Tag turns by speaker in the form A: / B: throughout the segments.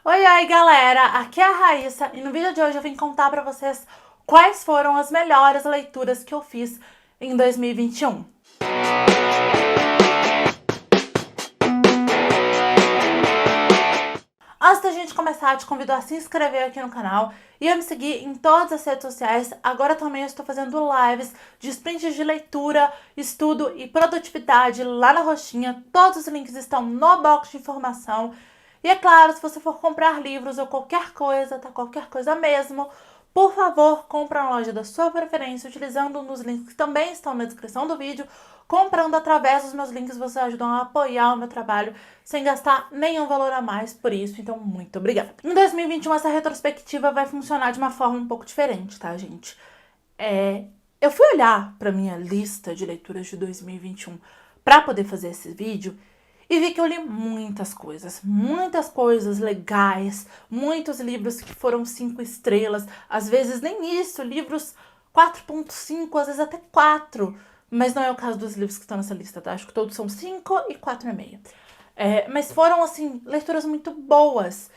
A: Oi, oi, galera! Aqui é a Raíssa e no vídeo de hoje eu vim contar pra vocês quais foram as melhores leituras que eu fiz em 2021. Antes da gente começar, eu te convido a se inscrever aqui no canal e a me seguir em todas as redes sociais. Agora também eu estou fazendo lives de sprints de leitura, estudo e produtividade lá na roxinha. Todos os links estão no box de informação. E é claro, se você for comprar livros ou qualquer coisa, tá? Qualquer coisa mesmo, por favor, compra na loja da sua preferência, utilizando um dos links que também estão na descrição do vídeo. Comprando através dos meus links, vocês ajudam a apoiar o meu trabalho sem gastar nenhum valor a mais por isso, então muito obrigada. Em 2021, essa retrospectiva vai funcionar de uma forma um pouco diferente, tá, gente? Eu fui olhar pra minha lista de leituras de 2021 pra poder fazer esse vídeo e vi que eu li muitas coisas legais, muitos livros que foram 5 estrelas, às vezes nem isso, livros 4.5, às vezes até 4, mas não é o caso dos livros que estão nessa lista, tá? Acho que todos são 5 e 4,5. Mas foram, assim, leituras muito boas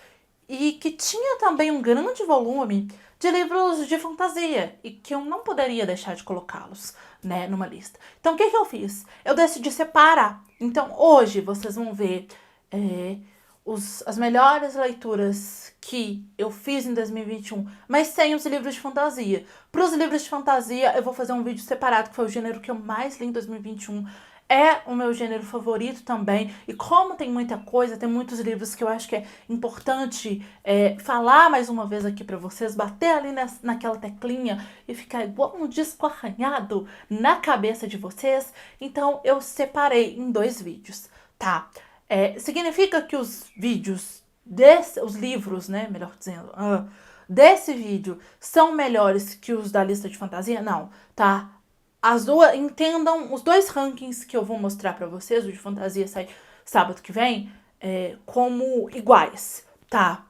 A: e que tinha também um grande volume de livros de fantasia e que eu não poderia deixar de colocá-los, né, numa lista. Então, o que eu fiz? Eu decidi separar. Então, hoje vocês vão ver as melhores leituras que eu fiz em 2021, mas sem os livros de fantasia. Para os livros de fantasia, eu vou fazer um vídeo separado, que foi o gênero que eu mais li em 2021. É o meu gênero favorito também, e como tem muita coisa, tem muitos livros que eu acho que é importante falar mais uma vez aqui pra vocês, bater ali naquela teclinha e ficar igual um disco arranhado na cabeça de vocês, então eu separei em 2 vídeos, tá? Significa que os vídeos, os livros, né, melhor dizendo, desse vídeo são melhores que os da lista de fantasia? Não, tá? Entendam os 2 rankings que eu vou mostrar pra vocês, o de fantasia sai sábado que vem, como iguais, tá?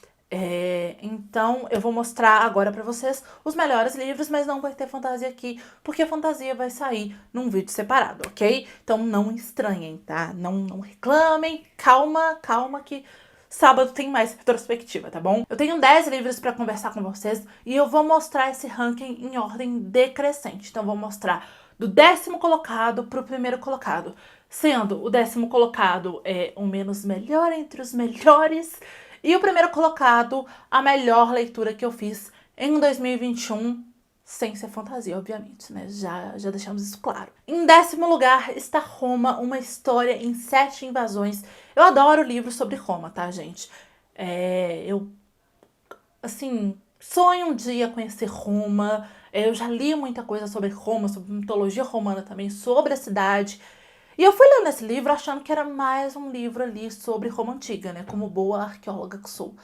A: Então eu vou mostrar agora pra vocês os melhores livros, mas não vai ter fantasia aqui, porque a fantasia vai sair num vídeo separado, ok? Então não estranhem, tá? Não reclamem, calma que sábado tem mais retrospectiva, tá bom? Eu tenho 10 livros pra conversar com vocês e eu vou mostrar esse ranking em ordem decrescente. Então, eu vou mostrar do 10º colocado pro 1º colocado, sendo o 10º colocado o menos melhor entre os melhores e o 1º colocado a melhor leitura que eu fiz em 2021, sem ser fantasia, obviamente, né? Já deixamos isso claro. Em 10º lugar está Roma, uma história em 7 invasões. Eu adoro livros sobre Roma, tá, gente? Assim, sonho um dia conhecer Roma. Eu já li muita coisa sobre Roma, sobre mitologia romana também, sobre a cidade. E eu fui lendo esse livro achando que era mais um livro ali sobre Roma Antiga, né? Como boa arqueóloga que sou.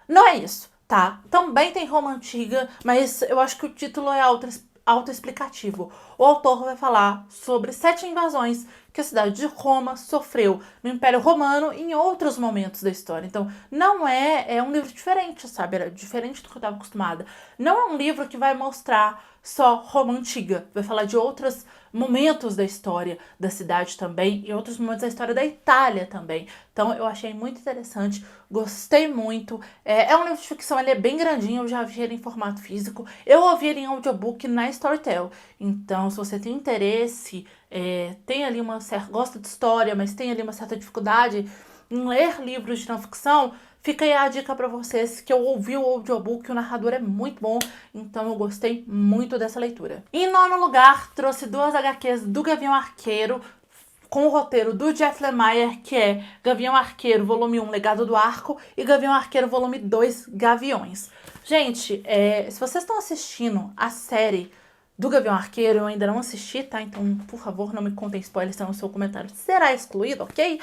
A: Não é isso, tá? Também tem Roma Antiga, mas eu acho que o título é autoexplicativo. O autor vai falar sobre 7 invasões que a cidade de Roma sofreu no Império Romano e em outros momentos da história. Então, não é um livro diferente, sabe? Era diferente do que eu estava acostumada. Não é um livro que vai mostrar só Roma Antiga. Vai falar de outros momentos da história da cidade também e outros momentos da história da Itália também. Então, eu achei muito interessante, gostei muito. É um livro de ficção, ele é bem grandinho, eu já vi ele em formato físico. Eu ouvi ele em audiobook na Storytel. Então, se você tem interesse, tem ali gosta de história, mas tem ali uma certa dificuldade em ler livros de não ficção, fica aí a dica pra vocês que eu ouvi o audiobook, o narrador é muito bom, então eu gostei muito dessa leitura. Em 9º lugar, trouxe 2 HQs do Gavião Arqueiro, com o roteiro do Jeff Lemire, que é Gavião Arqueiro, volume 1, Legado do Arco, e Gavião Arqueiro, volume 2, Gaviões. Gente, se vocês estão assistindo a série do Gavião Arqueiro, eu ainda não assisti, tá? Então, por favor, não me contem spoilers, senão o seu comentário será excluído, ok?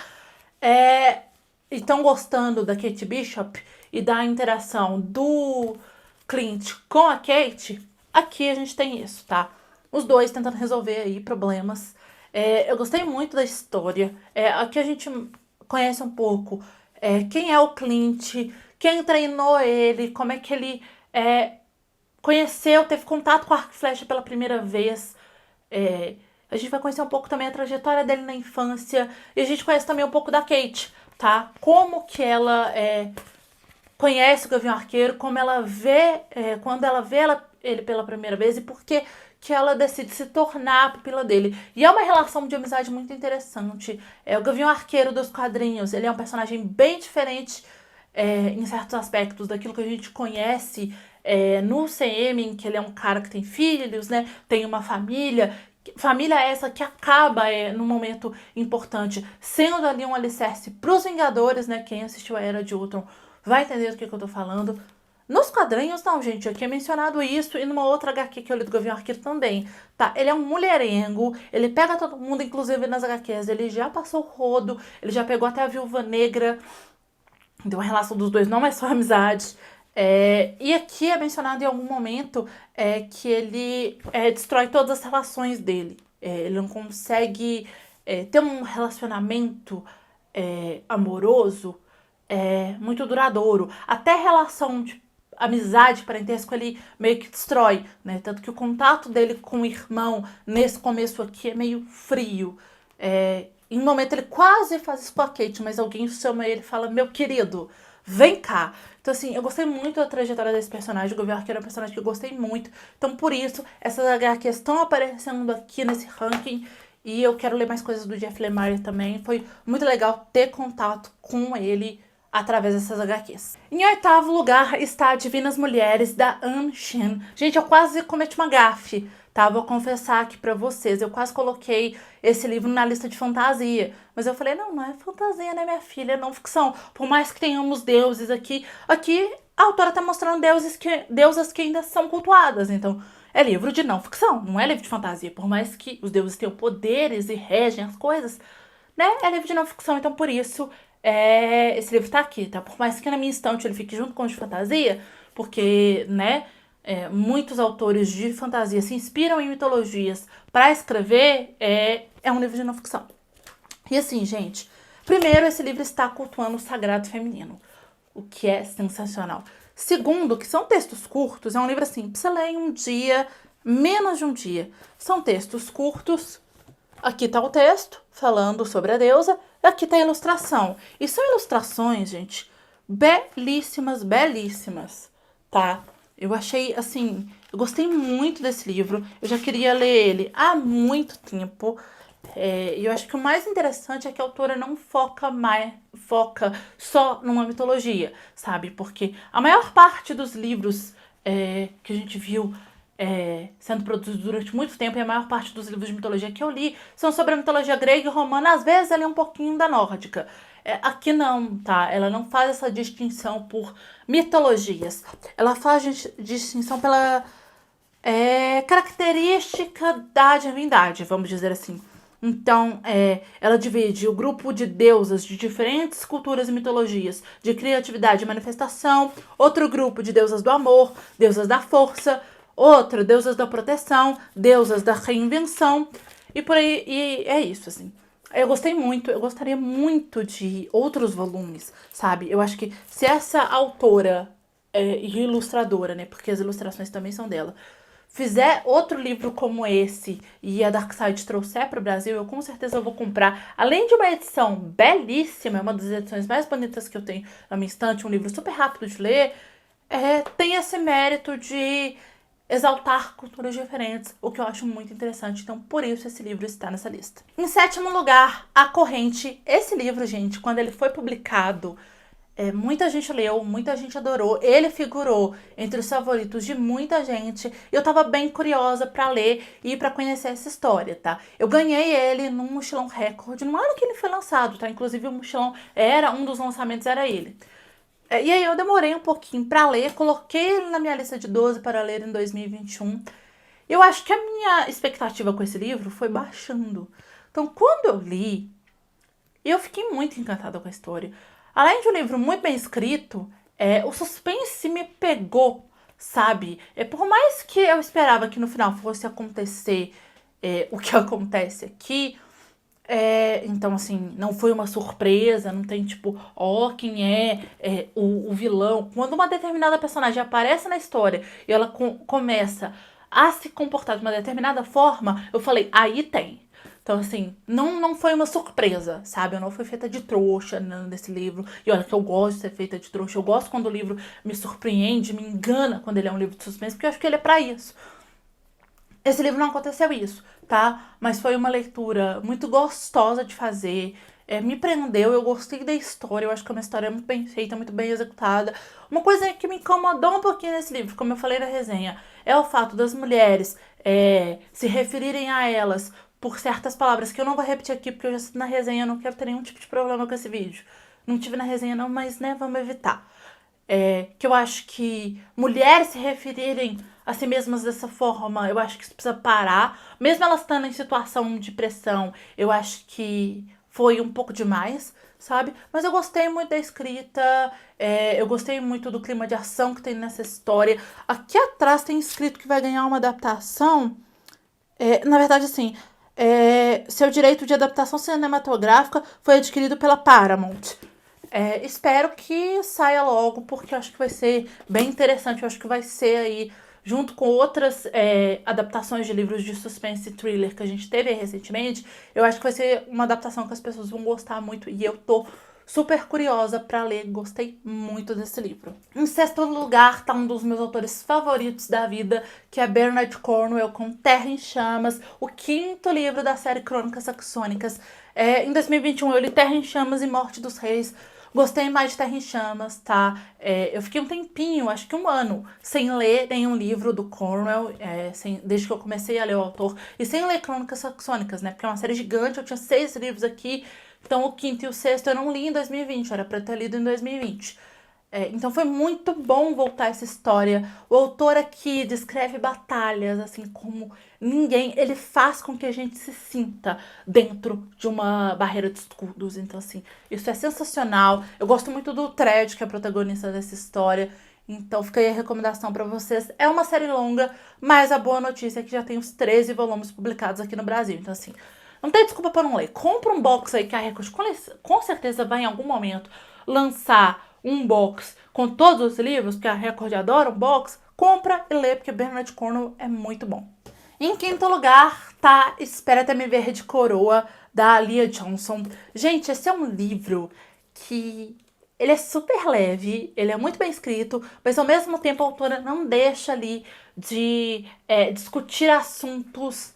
A: E estão gostando da Kate Bishop e da interação do Clint com a Kate, aqui a gente tem isso, tá? Os 2 tentando resolver aí problemas. Eu gostei muito da história. Aqui a gente conhece um pouco quem é o Clint, quem treinou ele, como é que ele conheceu, teve contato com a arco e flecha pela primeira vez. A gente vai conhecer um pouco também a trajetória dele na infância. E a gente conhece também um pouco da Kate, tá? Como que ela conhece o Gavião Arqueiro, como ela vê, quando ela vê ele pela primeira vez e por que ela decide se tornar a pupila dele. E é uma relação de amizade muito interessante. O Gavião Arqueiro dos quadrinhos, ele é um personagem bem diferente em certos aspectos daquilo que a gente conhece no CM, em que ele é um cara que tem filhos, né? Tem uma família. Família essa que acaba num momento importante, sendo ali um alicerce pros Vingadores, né? Quem assistiu a Era de Ultron vai entender do que eu tô falando. Nos quadrinhos, não, gente, aqui é mencionado isso e numa outra HQ que eu li do Gavião Arqueiro também, tá? Ele é um mulherengo, ele pega todo mundo, inclusive nas HQs, ele já passou o rodo, ele já pegou até a Viúva Negra, então a relação dos dois não é só amizade. E aqui é mencionado em algum momento que ele destrói todas as relações dele. Ele não consegue ter um relacionamento amoroso muito duradouro. Até relação de amizade, parentesco, ele meio que destrói, né? Tanto que o contato dele com o irmão nesse começo aqui é meio frio. Em um momento ele quase faz isso com a Kate, mas alguém chama ele e fala, meu querido, vem cá. Então, assim, eu gostei muito da trajetória desse personagem. O Gavião Arqueiro é um personagem que eu gostei muito. Então, por isso, essas HQs estão aparecendo aqui nesse ranking. E eu quero ler mais coisas do Jeff Lemire também. Foi muito legal ter contato com ele através dessas HQs. Em oitavo lugar está Divinas Mulheres, da Anne Shin. Gente, eu quase cometi uma gafe, tá? Vou confessar aqui pra vocês. Eu quase coloquei esse livro na lista de fantasia. Mas eu falei, não é fantasia, né, minha filha? É não ficção. Por mais que tenhamos deuses aqui a autora tá mostrando deusas que ainda são cultuadas. Então, é livro de não ficção, não é livro de fantasia. Por mais que os deuses tenham poderes e regem as coisas, né? É livro de não ficção, então por isso esse livro tá aqui, tá? Por mais que na minha estante ele fique junto com os de fantasia, porque, né, muitos autores de fantasia se inspiram em mitologias para escrever, é um livro de não ficção. E assim, gente, primeiro, esse livro está cultuando o sagrado feminino, o que é sensacional. Segundo, que são textos curtos, é um livro assim, pra você ler em um dia, menos de um dia. São textos curtos. Aqui tá o texto, falando sobre a deusa, e aqui tá a ilustração. E são ilustrações, gente, belíssimas, belíssimas, tá? Eu achei, assim, eu gostei muito desse livro, eu já queria ler ele há muito tempo. E eu acho que o mais interessante é que a autora não foca só numa mitologia, sabe? Porque a maior parte dos livros que a gente viu sendo produzidos durante muito tempo, e a maior parte dos livros de mitologia que eu li são sobre a mitologia grega e romana, às vezes ali um pouquinho da nórdica. Aqui não, tá? Ela não faz essa distinção por mitologias. Ela faz distinção pela característica da divindade, vamos dizer assim. Então, ela divide o grupo de deusas de diferentes culturas e mitologias, de criatividade e manifestação, outro grupo de deusas do amor, deusas da força, outro, deusas da proteção, deusas da reinvenção, e por aí, e é isso, assim. Eu gostei muito, eu gostaria muito de outros volumes, sabe? Eu acho que se essa autora e ilustradora, né, porque as ilustrações também são dela, fizer outro livro como esse e a Darkside trouxer para o Brasil, eu com certeza vou comprar. Além de uma edição belíssima, é uma das edições mais bonitas que eu tenho na minha estante, um livro super rápido de ler, tem esse mérito de exaltar culturas diferentes, o que eu acho muito interessante. Então, por isso esse livro está nessa lista. Em sétimo lugar, A Corrente. Esse livro, gente, quando ele foi publicado, muita gente leu, muita gente adorou. Ele figurou entre os favoritos de muita gente. E eu tava bem curiosa pra ler e pra conhecer essa história, tá? Eu ganhei ele num mochilão recorde no ano que ele foi lançado, tá? Inclusive o mochilão um dos lançamentos era ele. E aí eu demorei um pouquinho pra ler, coloquei ele na minha lista de 12 para ler em 2021. Eu acho que a minha expectativa com esse livro foi baixando. Então, quando eu li, eu fiquei muito encantada com a história. Além de um livro muito bem escrito, o suspense me pegou, sabe? Por mais que eu esperava que no final fosse acontecer o que acontece aqui, então, assim, não foi uma surpresa, não tem tipo, quem é o vilão. Quando uma determinada personagem aparece na história e ela começa a se comportar de uma determinada forma, eu falei, aí tem. Então, assim, não foi uma surpresa, sabe? Eu não fui feita de trouxa nesse livro. E olha que eu gosto de ser feita de trouxa. Eu gosto quando o livro me surpreende, me engana quando ele é um livro de suspense, porque eu acho que ele é pra isso. Esse livro não aconteceu isso, tá? Mas foi uma leitura muito gostosa de fazer. Me prendeu, eu gostei da história. Eu acho que é uma história muito bem feita, muito bem executada. Uma coisa que me incomodou um pouquinho nesse livro, como eu falei na resenha, é o fato das mulheres se referirem a elas por certas palavras que eu não vou repetir aqui, porque eu já cito na resenha, eu não quero ter nenhum tipo de problema com esse vídeo. Não tive na resenha não, mas né, vamos evitar. Que eu acho que mulheres se referirem a si mesmas dessa forma, eu acho que isso precisa parar. Mesmo elas estando em situação de pressão, eu acho que foi um pouco demais, sabe? Mas eu gostei muito da escrita, eu gostei muito do clima de ação que tem nessa história. Aqui atrás tem escrito que vai ganhar uma adaptação. Na verdade, assim, seu direito de adaptação cinematográfica foi adquirido pela Paramount. Espero que saia logo, porque eu acho que vai ser bem interessante. Eu acho que vai ser aí, junto com outras adaptações de livros de suspense e thriller que a gente teve aí recentemente, eu acho que vai ser uma adaptação que as pessoas vão gostar muito. E eu tô super curiosa pra ler, gostei muito desse livro. Em sexto lugar tá um dos meus autores favoritos da vida, que é Bernard Cornwell, com Terra em Chamas, o quinto livro da série Crônicas Saxônicas. Em 2021 eu li Terra em Chamas e Morte dos Reis. Gostei mais de Terra em Chamas, tá? Eu fiquei um tempinho, acho que um ano, sem ler nenhum livro do Cornwell, desde que eu comecei a ler o autor, e sem ler Crônicas Saxônicas, né? Porque é uma série gigante, eu tinha 6 livros aqui, então o quinto e o sexto eu não li em 2020, era pra ter lido em 2020. Então foi muito bom voltar essa história. O autor aqui descreve batalhas assim como ninguém. Ele faz com que a gente se sinta dentro de uma barreira de escudos. Então, assim, isso é sensacional. Eu gosto muito do Tred, que é a protagonista dessa história. Então, fica aí a recomendação pra vocês. É uma série longa, mas a boa notícia é que já tem os 13 volumes publicados aqui no Brasil. Então, assim, não tem desculpa pra não ler. Compra um box aí que a Record com certeza vai em algum momento lançar um box com todos os livros, porque a Record adora um box. Compra e lê, porque Bernard Cornwell é muito bom. Em quinto lugar tá Espera Até Me Ver de Coroa, da Lia Johnson. Gente, esse é um livro que ele é super leve, ele é muito bem escrito, mas ao mesmo tempo a autora não deixa ali de discutir assuntos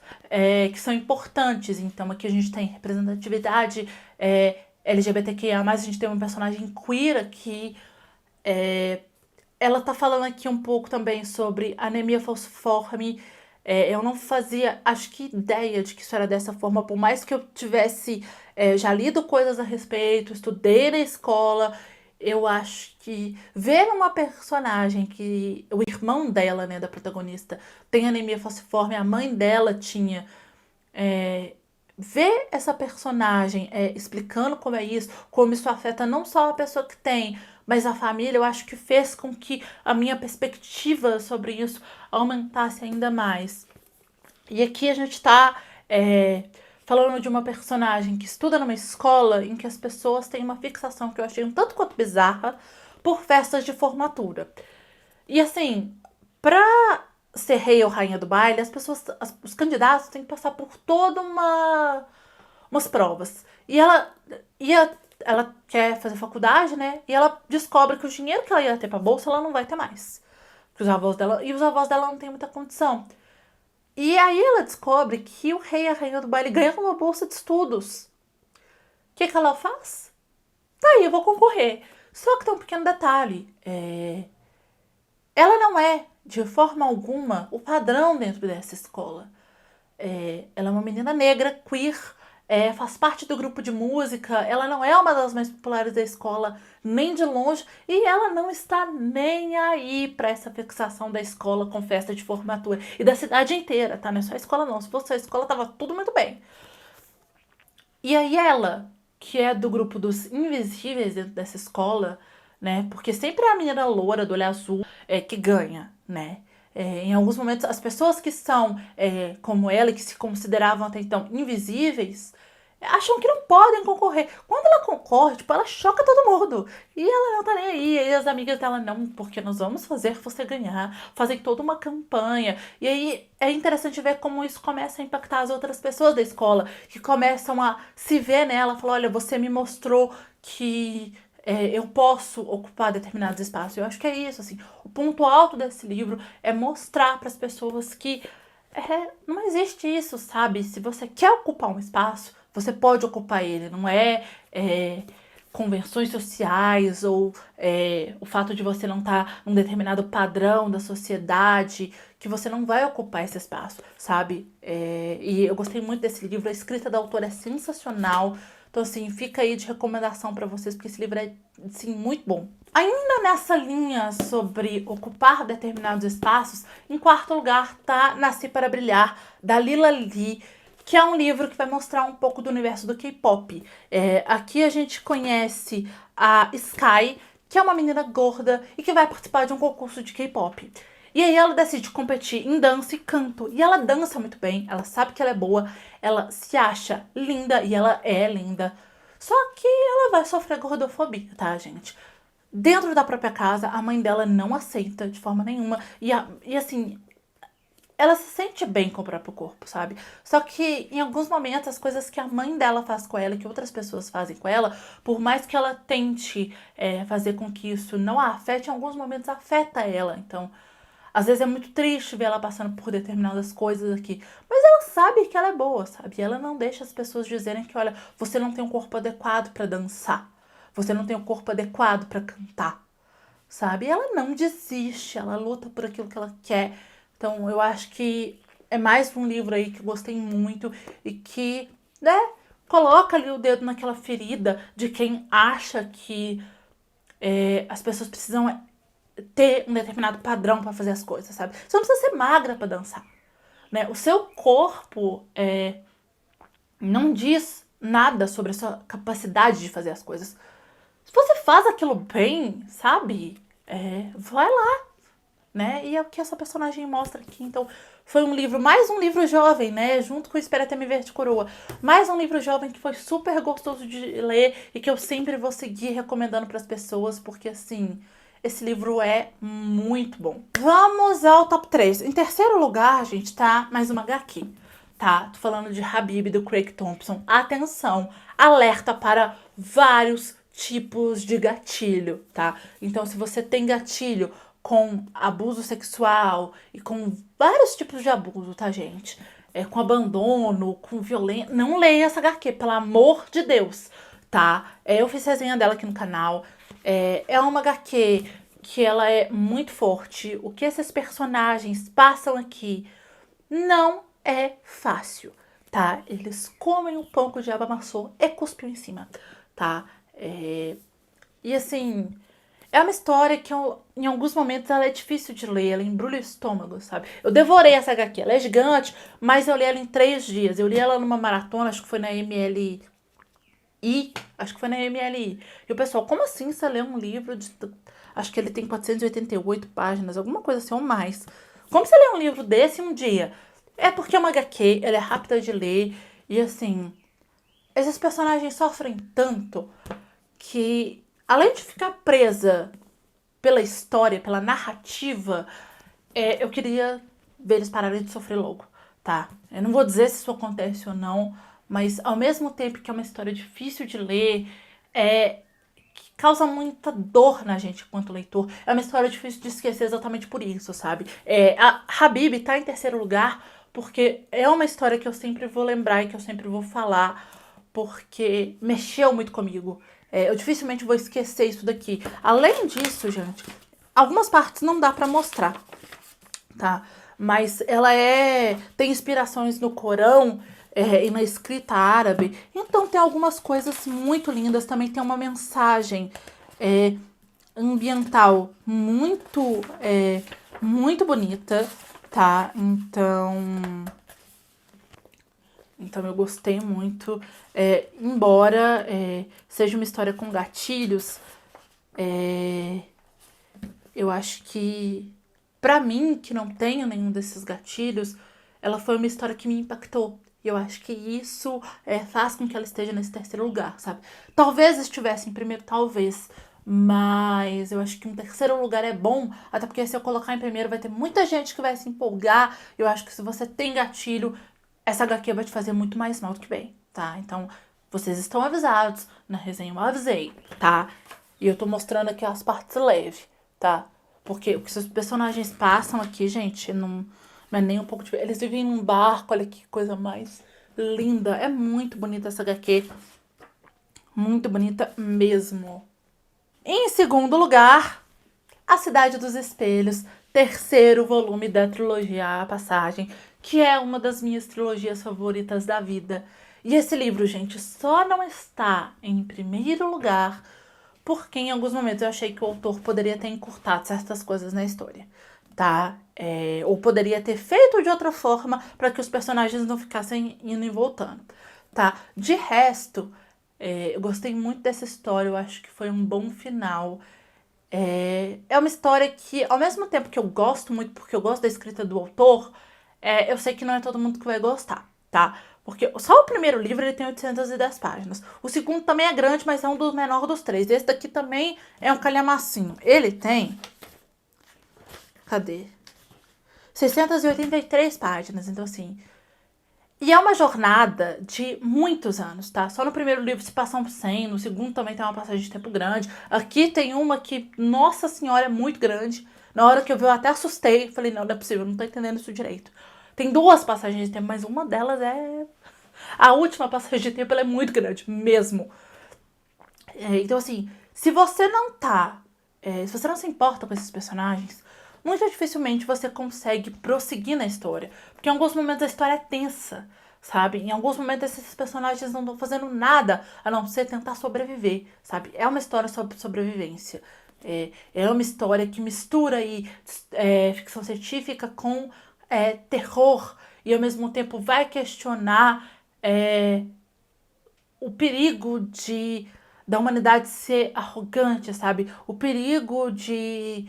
A: que são importantes. Então aqui a gente tem representatividade LGBTQIA+, a gente tem uma personagem queer aqui. Ela tá falando aqui um pouco também sobre anemia falciforme. Eu não fazia, acho que ideia de que isso era dessa forma, por mais que eu tivesse já lido coisas a respeito, estudei na escola. Eu acho que ver uma personagem que o irmão dela, né, da protagonista, tem anemia falciforme, a mãe dela tinha, ver essa personagem explicando como é isso, como isso afeta não só a pessoa que tem, mas a família, eu acho que fez com que a minha perspectiva sobre isso aumentasse ainda mais. E aqui a gente tá falando de uma personagem que estuda numa escola em que as pessoas têm uma fixação que eu achei um tanto quanto bizarra por festas de formatura. E assim, pra ser rei ou rainha do baile, os candidatos têm que passar por toda umas provas. Ela quer fazer faculdade, né? E ela descobre que o dinheiro que ela ia ter pra bolsa, ela não vai ter mais. Porque os avós dela não têm muita condição. E aí ela descobre que o rei e a rainha do baile ganham uma bolsa de estudos. O que ela faz? Tá aí, eu vou concorrer. Só que tem um pequeno detalhe. Ela não é, de forma alguma, o padrão dentro dessa escola. Ela é uma menina negra, queer, faz parte do grupo de música. Ela não é uma das mais populares da escola, nem de longe. E ela não está nem aí pra essa fixação da escola com festa de formatura. E da cidade inteira, tá? Não é só a escola, não. Se fosse a escola, tava tudo muito bem. E aí ela, que é do grupo dos invisíveis dentro dessa escola, né? Porque sempre é a menina loura do olho azul que ganha, né? Em alguns momentos, as pessoas que são como ela, e que se consideravam até então invisíveis, acham que não podem concorrer. Quando ela concorre, tipo, ela choca todo mundo. E ela não tá nem aí. E as amigas dela, não, porque nós vamos fazer você ganhar. Fazem toda uma campanha. E aí é interessante ver como isso começa a impactar as outras pessoas da escola, que começam a se ver nela, falar, olha, você me mostrou que eu posso ocupar determinados espaços. Eu acho que é isso, assim. O ponto alto desse livro é mostrar para as pessoas que não existe isso, sabe? Se você quer ocupar um espaço, você pode ocupar ele. Não é convenções sociais ou o fato de você não estar num determinado padrão da sociedade que você não vai ocupar esse espaço, sabe? E eu gostei muito desse livro. A escrita da autora é sensacional. Então, assim, fica aí de recomendação para vocês, porque esse livro é, assim, muito bom. Ainda nessa linha sobre ocupar determinados espaços, em quarto lugar tá Nasci para Brilhar, da Lila Lee, que é um livro que vai mostrar um pouco do universo do K-pop. Aqui a gente conhece a Sky, que é uma menina gorda e que vai participar de um concurso de K-pop. E aí ela decide competir em dança e canto. E ela dança muito bem, ela sabe que ela é boa, ela se acha linda e ela é linda. Só que ela vai sofrer gordofobia, tá, gente? Dentro da própria casa, a mãe dela não aceita de forma nenhuma. E assim, ela se sente bem com o próprio corpo, sabe? Só que em alguns momentos, as coisas que a mãe dela faz com ela e que outras pessoas fazem com ela, por mais que ela tente fazer com que isso não a afete, em alguns momentos afeta ela. Então, às vezes é muito triste ver ela passando por determinadas coisas aqui. Mas ela sabe que ela é boa, sabe? E ela não deixa as pessoas dizerem que, olha, você não tem um corpo adequado pra dançar. Você não tem um corpo adequado pra cantar, sabe? E ela não desiste, ela luta por aquilo que ela quer. Então, eu acho que é mais um livro aí que eu gostei muito e que, né, coloca ali o dedo naquela ferida de quem acha que as pessoas precisam ter um determinado padrão pra fazer as coisas, sabe? Você não precisa ser magra pra dançar, né? O seu corpo não diz nada sobre a sua capacidade de fazer as coisas. Se você faz aquilo bem, sabe? Vai lá, né? E é o que essa personagem mostra aqui. Então, foi um livro, mais um livro jovem, né? Junto com Espera Até Me Ver de Coroa. Mais um livro jovem que foi super gostoso de ler e que eu sempre vou seguir recomendando para as pessoas, porque assim, esse livro é muito bom. Vamos ao top 3. Em terceiro lugar, gente, tá mais uma HQ. Tá? Tô falando de Habib, do Craig Thompson. Atenção, alerta para vários tipos de gatilho, tá? Então, se você tem gatilho com abuso sexual e com vários tipos de abuso, tá, gente? Com abandono, com violência. Não leia essa HQ, pelo amor de Deus, tá? Eu fiz resenha dela aqui no canal. É uma HQ que ela é muito forte. O que esses personagens passam aqui não é fácil, tá? Eles comem um pouco de aba amassou e cuspiu em cima, tá? E assim, é uma história que em alguns momentos ela é difícil de ler, ela embrulha o estômago, sabe? Eu devorei essa HQ, ela é gigante, mas eu li ela em 3 dias. Eu li ela numa maratona, acho que foi na MLI. Acho que foi na MLI. E o pessoal, como assim você lê um livro de... Acho que ele tem 488 páginas, alguma coisa assim, ou mais. Como você lê um livro desse em um dia? É porque é uma HQ, ela é rápida de ler. E assim, esses personagens sofrem tanto que, além de ficar presa pela história, pela narrativa, eu queria ver eles pararem de sofrer logo, tá? Eu não vou dizer se isso acontece ou não, mas ao mesmo tempo que é uma história difícil de ler, que causa muita dor na gente enquanto leitor, é uma história difícil de esquecer exatamente por isso, sabe? A Habib tá em terceiro lugar porque é uma história que eu sempre vou lembrar e que eu sempre vou falar, porque mexeu muito comigo. Eu dificilmente vou esquecer isso daqui. Além disso, gente, algumas partes não dá pra mostrar, tá? Mas ela tem inspirações no Corão e na escrita árabe. Então tem algumas coisas muito lindas. Também tem uma mensagem ambiental muito bonita, tá? Então eu gostei muito. Embora seja uma história com gatilhos, eu acho que, pra mim, que não tenho nenhum desses gatilhos, ela foi uma história que me impactou. E eu acho que isso faz com que ela esteja nesse terceiro lugar, sabe? Talvez estivesse em primeiro, talvez. Mas eu acho que um terceiro lugar é bom, até porque se eu colocar em primeiro vai ter muita gente que vai se empolgar. Eu acho que se você tem gatilho, essa HQ vai te fazer muito mais mal do que bem, tá? Então, vocês estão avisados. Na resenha eu avisei, tá? E eu tô mostrando aqui as partes leves, tá? Porque o que os personagens passam aqui, gente, não é nem um pouco diferente. Eles vivem num barco, olha que coisa mais linda. É muito bonita essa HQ. Muito bonita mesmo. Em segundo lugar, A Cidade dos Espelhos, terceiro volume da trilogia A Passagem, que é uma das minhas trilogias favoritas da vida. E esse livro, gente, só não está em primeiro lugar porque em alguns momentos eu achei que o autor poderia ter encurtado certas coisas na história, tá? Ou poderia ter feito de outra forma para que os personagens não ficassem indo e voltando, tá? De resto, eu gostei muito dessa história, eu acho que foi um bom final. É uma história que, ao mesmo tempo que eu gosto muito, porque eu gosto da escrita do autor, eu sei que não é todo mundo que vai gostar, tá? Porque só o primeiro livro ele tem 810 páginas. O segundo também é grande, mas é um dos menores dos três. Esse daqui também é um calhamacinho. Ele tem... Cadê? 683 páginas, então assim... E é uma jornada de muitos anos, tá? Só no primeiro livro se passam 100, no segundo também tem uma passagem de tempo grande. Aqui tem uma que, nossa senhora, é muito grande. Na hora que eu vi, eu até assustei. Falei, não é possível, eu não tô entendendo isso direito. Tem duas passagens de tempo, mas uma delas é... A última passagem de tempo, ela é muito grande, mesmo. Então, assim, se você não tá... se você não se importa com esses personagens, muito dificilmente você consegue prosseguir na história. Porque em alguns momentos a história é tensa, sabe? Em alguns momentos esses personagens não estão fazendo nada a não ser tentar sobreviver, sabe? É uma história sobre sobrevivência. É uma história que mistura aí, ficção científica com terror. E ao mesmo tempo vai questionar o perigo da humanidade ser arrogante, sabe? O perigo de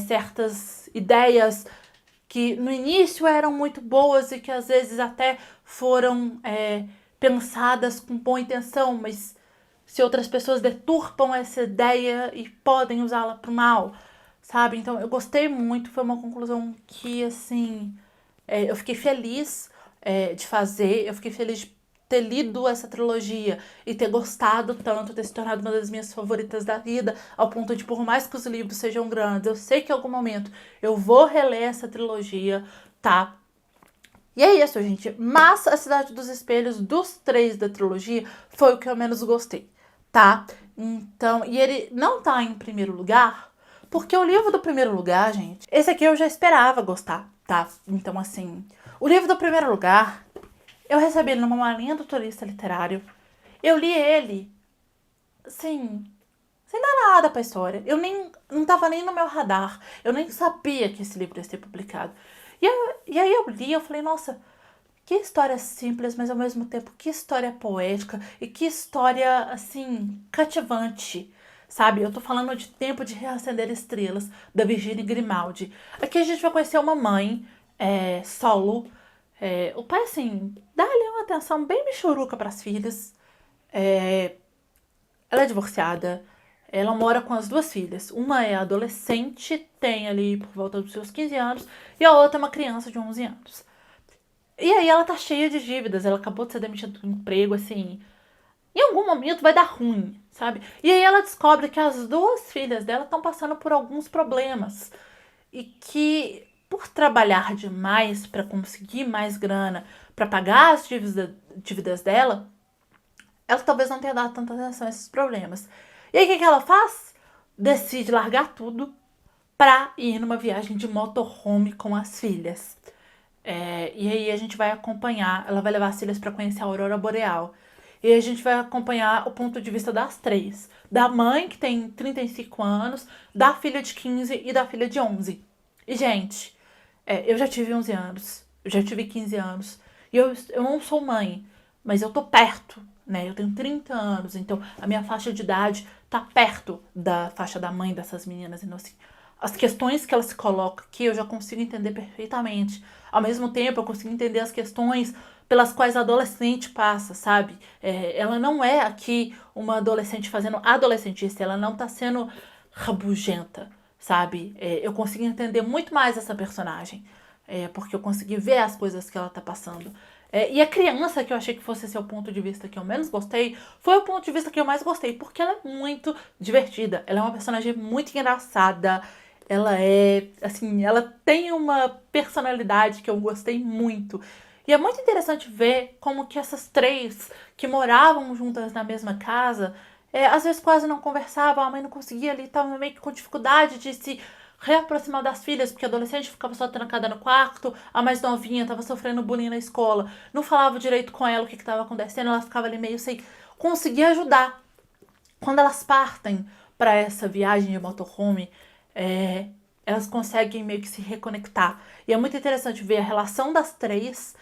A: certas ideias que no início eram muito boas e que às vezes até foram pensadas com boa intenção, mas se outras pessoas deturpam essa ideia e podem usá-la para o mal, sabe? Então eu gostei muito, foi uma conclusão que, assim, eu fiquei feliz de fazer, eu fiquei feliz de ter lido essa trilogia e ter gostado tanto, ter se tornado uma das minhas favoritas da vida, ao ponto de, por mais que os livros sejam grandes, eu sei que em algum momento eu vou reler essa trilogia, tá? E é isso, gente. Mas A Cidade dos Espelhos, dos três da trilogia, foi o que eu menos gostei, tá? Então, e ele não tá em primeiro lugar, porque o livro do primeiro lugar, gente, esse aqui eu já esperava gostar, tá? Então, assim, o livro do primeiro lugar, eu recebi ele numa malinha do turista literário. Eu li ele, assim, sem dar nada pra história. Eu nem, não tava nem no meu radar. Eu nem sabia que esse livro ia ser publicado. E aí eu li, eu falei, nossa, que história simples, mas ao mesmo tempo que história poética e que história, assim, cativante, sabe? Eu tô falando de Tempo de Reacender Estrelas, da Virginia Grimaldi. Aqui a gente vai conhecer uma mãe solo. O pai, assim, dá ali uma atenção bem michuruca pras filhas. Ela é divorciada. Ela mora com as duas filhas. Uma é adolescente, tem ali por volta dos seus 15 anos, e a outra é uma criança de 11 anos. E aí ela tá cheia de dívidas, ela acabou de ser demitida do emprego, assim. Em algum momento vai dar ruim, sabe? E aí ela descobre que as duas filhas dela estão passando por alguns problemas. E que por trabalhar demais para conseguir mais grana, para pagar as dívidas dela, ela talvez não tenha dado tanta atenção a esses problemas. E aí o que ela faz? Decide largar tudo pra ir numa viagem de motorhome com as filhas. E aí a gente vai acompanhar, ela vai levar as filhas pra conhecer a aurora boreal. E a gente vai acompanhar o ponto de vista das três. Da mãe, que tem 35 anos, da filha de 15 e da filha de 11. E, gente, eu já tive 11 anos, eu já tive 15 anos. E eu não sou mãe, mas eu tô perto, né? Eu tenho 30 anos, então a minha faixa de idade tá perto da faixa da mãe dessas meninas. Então, assim, as questões que ela se coloca aqui eu já consigo entender perfeitamente. Ao mesmo tempo, eu consigo entender as questões pelas quais a adolescente passa, sabe? Ela não é aqui uma adolescente fazendo adolescentice, ela não tá sendo rabugenta, sabe? Eu consigo entender muito mais essa personagem, porque eu consegui ver as coisas que ela tá passando. E a criança, que eu achei que fosse esse o ponto de vista que eu menos gostei, foi o ponto de vista que eu mais gostei, porque ela é muito divertida, ela é uma personagem muito engraçada, ela assim, ela tem uma personalidade que eu gostei muito. E é muito interessante ver como que essas três que moravam juntas na mesma casa, às vezes quase não conversavam, a mãe não conseguia ali, estava meio que com dificuldade de se reaproximar das filhas, porque a adolescente ficava só trancada no quarto, a mais novinha estava sofrendo bullying na escola, não falava direito com ela o que estava acontecendo, ela ficava ali meio sem conseguir ajudar. Quando elas partem para essa viagem de motorhome, elas conseguem meio que se reconectar. E é muito interessante ver a relação das três,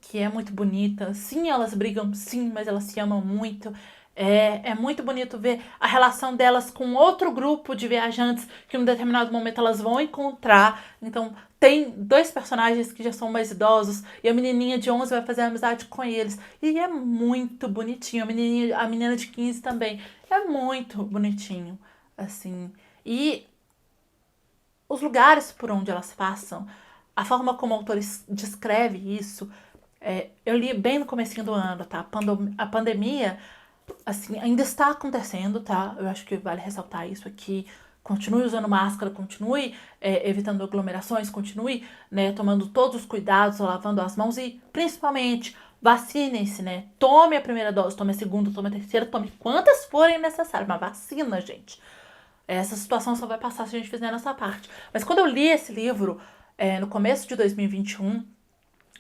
A: que é muito bonita. Sim, elas brigam, sim, mas elas se amam muito. É muito bonito ver a relação delas com outro grupo de viajantes que em um determinado momento elas vão encontrar. Então, tem dois personagens que já são mais idosos e a menininha de 11 vai fazer amizade com eles. E é muito bonitinho. A menina de 15 também. É muito bonitinho, assim. E os lugares por onde elas passam, a forma como o autor descreve isso, eu li bem no comecinho do ano, tá? A pandemia, assim, ainda está acontecendo, tá? Eu acho que vale ressaltar isso aqui. Continue usando máscara, continue evitando aglomerações, continue, né, tomando todos os cuidados, lavando as mãos e, principalmente, vacinem-se, né? Tome a primeira dose, tome a segunda, tome a terceira, tome quantas forem necessárias. Mas vacina, gente. Essa situação só vai passar se a gente fizer a nossa parte. Mas quando eu li esse livro, no começo de 2021,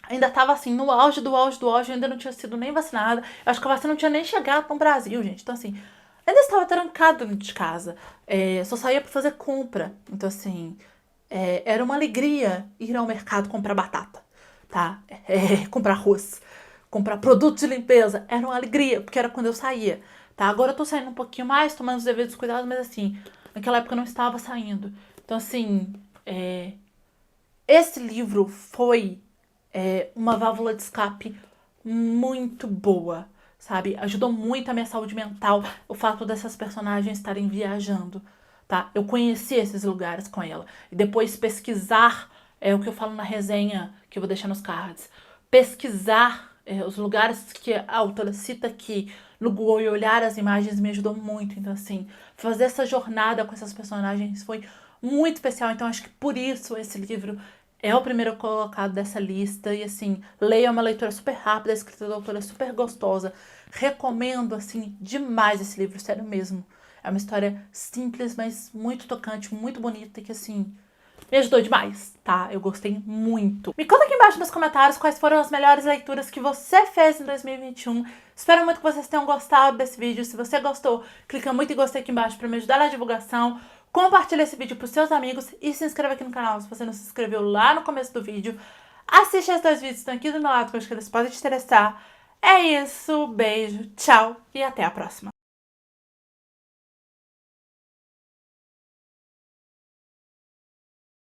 A: ainda tava assim, no auge do auge do auge, eu ainda não tinha sido nem vacinada. Eu acho que a vacina não tinha nem chegado no Brasil, gente. Então, assim, ainda estava trancada dentro de casa. Só saía pra fazer compra. Então, assim, era uma alegria ir ao mercado comprar batata, tá? Comprar arroz, comprar produtos de limpeza. Era uma alegria, porque era quando eu saía, tá? Agora eu tô saindo um pouquinho mais, tomando os devidos cuidados, mas assim, naquela época eu não estava saindo. Então, assim, esse livro foi uma válvula de escape muito boa, sabe? Ajudou muito a minha saúde mental o fato dessas personagens estarem viajando, tá? Eu conheci esses lugares com ela. E depois pesquisar, o que eu falo na resenha, que eu vou deixar nos cards. Pesquisar os lugares que a autora cita aqui no Google e olhar as imagens me ajudou muito. Então, assim, fazer essa jornada com essas personagens foi muito especial. Então, acho que por isso esse livro é o primeiro colocado dessa lista. E, assim, leia, é uma leitura super rápida, a escrita da autora é super gostosa. Recomendo, assim, demais esse livro, sério mesmo. É uma história simples, mas muito tocante, muito bonita, que, assim, me ajudou demais, tá? Eu gostei muito. Me conta aqui embaixo nos comentários quais foram as melhores leituras que você fez em 2021. Espero muito que vocês tenham gostado desse vídeo. Se você gostou, clica muito em gostei aqui embaixo pra me ajudar na divulgação. Compartilha esse vídeo pros seus amigos e se inscreva aqui no canal se você não se inscreveu lá no começo do vídeo. Assiste esses dois vídeos que estão aqui do meu lado, que eu acho que eles podem te interessar. É isso, beijo, tchau e até a próxima.